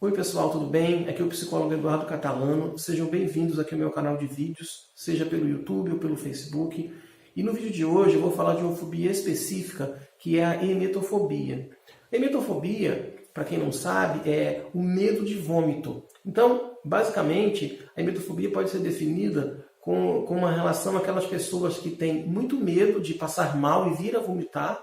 Oi pessoal, tudo bem? Aqui é o psicólogo Eduardo Catalano. Sejam bem-vindos aqui ao meu canal de vídeos, seja pelo YouTube ou pelo Facebook. E no vídeo de hoje eu vou falar de uma fobia específica, que é a emetofobia. A emetofobia, para quem não sabe, é o medo de vômito. Então, basicamente, a emetofobia pode ser definida com uma relação àquelas pessoas que têm muito medo de passar mal e vir a vomitar,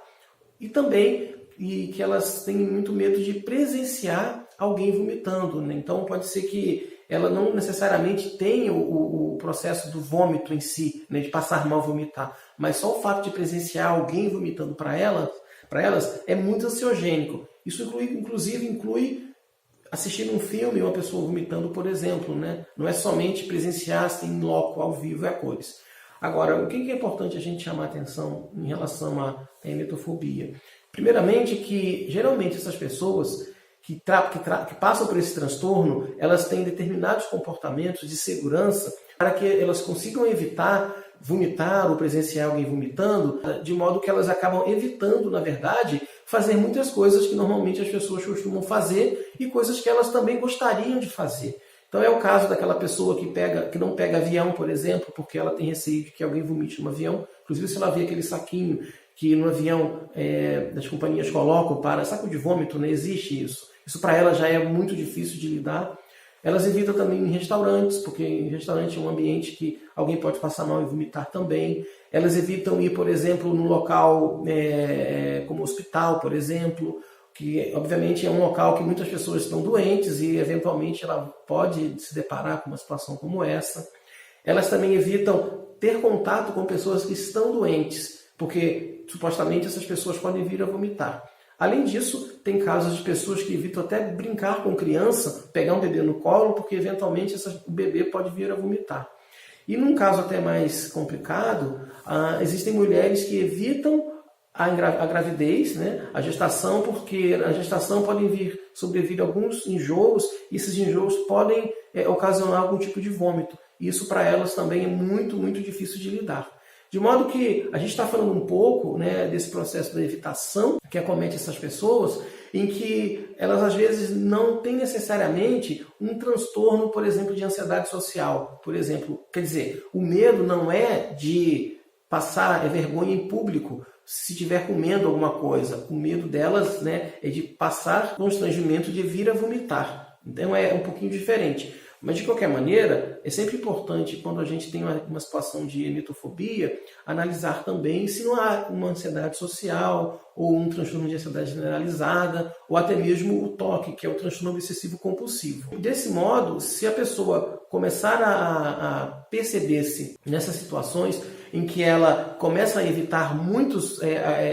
e também que elas têm muito medo de presenciar alguém vomitando, né? Então pode ser que ela não necessariamente tenha o processo do vômito em si, né, de passar mal vomitar, mas só o fato de presenciar alguém vomitando para elas é muito ansiogênico. Isso inclusive inclui assistir um filme uma pessoa vomitando, por exemplo, né? Não é somente presenciar assim, em loco, ao vivo e a cores. Agora, o que é importante a gente chamar a atenção em relação à emetofobia? Primeiramente, que geralmente essas pessoas que passam por esse transtorno, elas têm determinados comportamentos de segurança para que elas consigam evitar vomitar ou presenciar alguém vomitando, de modo que elas acabam evitando, na verdade, fazer muitas coisas que normalmente as pessoas costumam fazer e coisas que elas também gostariam de fazer. Então é o caso daquela pessoa que não pega avião, por exemplo, porque ela tem receio de que alguém vomite no avião. Inclusive, se ela vê aquele saquinho que no avião das companhias colocam para saco de vômito, né? Existe isso. Isso para ela já é muito difícil de lidar. Elas evitam também em restaurantes, porque em restaurante é um ambiente que alguém pode passar mal e vomitar também. Elas evitam ir, por exemplo, num local como hospital, por exemplo, que obviamente é um local que muitas pessoas estão doentes e eventualmente ela pode se deparar com uma situação como essa. Elas também evitam ter contato com pessoas que estão doentes, porque supostamente essas pessoas podem vir a vomitar. Além disso, tem casos de pessoas que evitam até brincar com criança, pegar um bebê no colo, porque eventualmente o bebê pode vir a vomitar. E num caso até mais complicado, existem mulheres que evitam a gravidez, né, a gestação, porque a gestação pode sobreviver alguns enjoos, e esses enjoos podem ocasionar algum tipo de vômito. E isso para elas também é muito, muito difícil de lidar. De modo que a gente está falando um pouco, né, desse processo da evitação que acomete essas pessoas, em que elas às vezes não têm necessariamente um transtorno, por exemplo, de ansiedade social. Por exemplo, quer dizer, o medo não é de passar vergonha em público se estiver comendo alguma coisa. O medo delas, né, é de passar constrangimento de vir a vomitar. Então é um pouquinho diferente. Mas, de qualquer maneira, é sempre importante, quando a gente tem uma situação de emetofobia, analisar também se não há uma ansiedade social, ou um transtorno de ansiedade generalizada, ou até mesmo o TOC, que é o transtorno obsessivo compulsivo. Desse modo, se a pessoa começar a perceber-se nessas situações em que ela começa a evitar muitos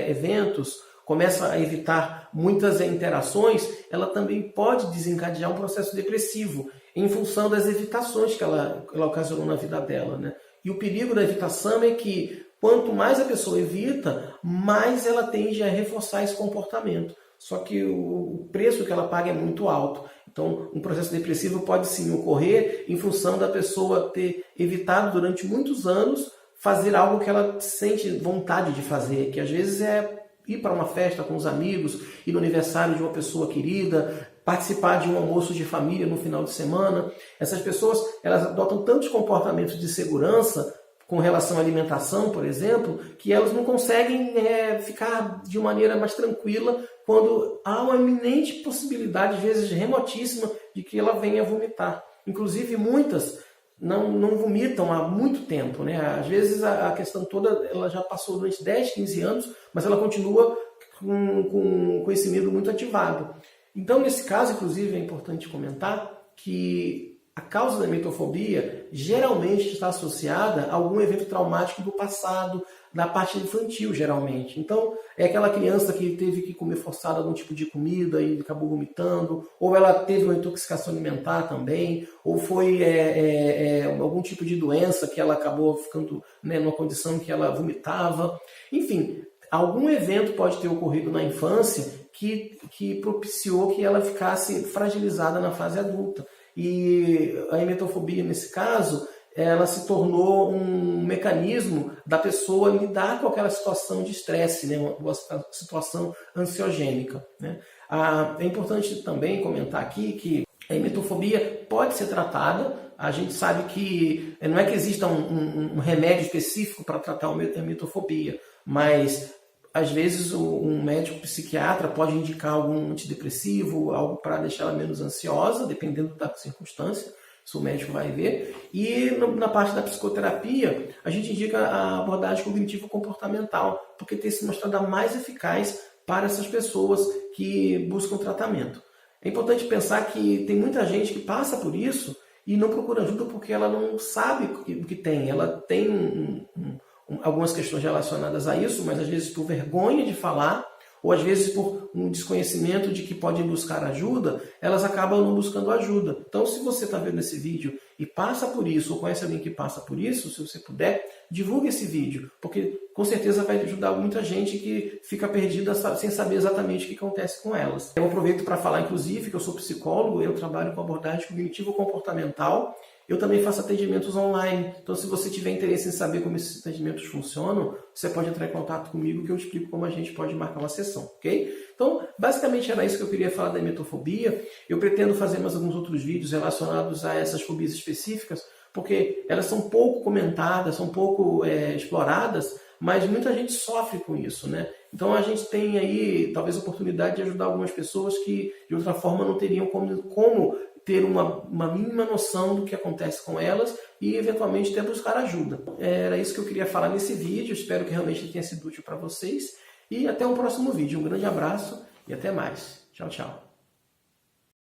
eventos, começa a evitar muitas interações, ela também pode desencadear um processo depressivo, em função das evitações que ela ocasionou na vida dela, né? E o perigo da evitação é que quanto mais a pessoa evita, mais ela tende a reforçar esse comportamento. Só que o preço que ela paga é muito alto. Então, um processo depressivo pode sim ocorrer em função da pessoa ter evitado durante muitos anos fazer algo que ela sente vontade de fazer, que às vezes é ir para uma festa com os amigos, ir no aniversário de uma pessoa querida, participar de um almoço de família no final de semana. Essas pessoas, elas adotam tantos comportamentos de segurança com relação à alimentação, por exemplo, que elas não conseguem ficar de maneira mais tranquila quando há uma iminente possibilidade, às vezes remotíssima, de que ela venha a vomitar. Inclusive, muitas não vomitam há muito tempo, né? Às vezes a questão toda ela já passou durante 10, 15 anos, mas ela continua com esse medo muito ativado. Então, nesse caso, inclusive, é importante comentar que a causa da emetofobia geralmente está associada a algum evento traumático do passado, da parte infantil, geralmente. Então, é aquela criança que teve que comer forçado algum tipo de comida e acabou vomitando, ou ela teve uma intoxicação alimentar também, ou foi algum tipo de doença que ela acabou ficando, né, numa condição que ela vomitava. Enfim, algum evento pode ter ocorrido na infância que propiciou que ela ficasse fragilizada na fase adulta. E a emetofobia, nesse caso, ela se tornou um mecanismo da pessoa lidar com aquela situação de estresse, né? Uma situação ansiogênica, né? É importante também comentar aqui que A emetofobia pode ser tratada. A gente sabe que não é que exista um remédio específico para tratar a emetofobia, mas às vezes um médico psiquiatra pode indicar algum antidepressivo, algo para deixar ela menos ansiosa, dependendo da circunstância. Isso o médico vai ver. E na parte da psicoterapia, a gente indica a abordagem cognitivo-comportamental, porque tem se mostrado a mais eficaz para essas pessoas que buscam tratamento. É importante pensar que tem muita gente que passa por isso e não procura ajuda porque ela não sabe o que tem. Ela tem algumas questões relacionadas a isso, mas às vezes por vergonha de falar, ou às vezes por um desconhecimento de que pode buscar ajuda, elas acabam não buscando ajuda. Então, se você está vendo esse vídeo e passa por isso, ou conhece alguém que passa por isso, se você puder, divulgue esse vídeo, porque com certeza vai ajudar muita gente que fica perdida sem saber exatamente o que acontece com elas. Eu aproveito para falar, inclusive, que eu sou psicólogo, eu trabalho com abordagem cognitivo-comportamental. Eu também faço atendimentos online, então se você tiver interesse em saber como esses atendimentos funcionam, você pode entrar em contato comigo que eu explico como a gente pode marcar uma sessão, ok? Então, basicamente era isso que eu queria falar da emetofobia. Eu pretendo fazer mais alguns outros vídeos relacionados a essas fobias específicas, porque elas são pouco comentadas, são pouco exploradas, mas muita gente sofre com isso, né? Então a gente tem aí, talvez, a oportunidade de ajudar algumas pessoas que, de outra forma, não teriam como ter uma mínima noção do que acontece com elas e, eventualmente, até buscar ajuda. Era isso que eu queria falar nesse vídeo. Espero que realmente tenha sido útil para vocês. E até o próximo vídeo. Um grande abraço e até mais. Tchau, tchau.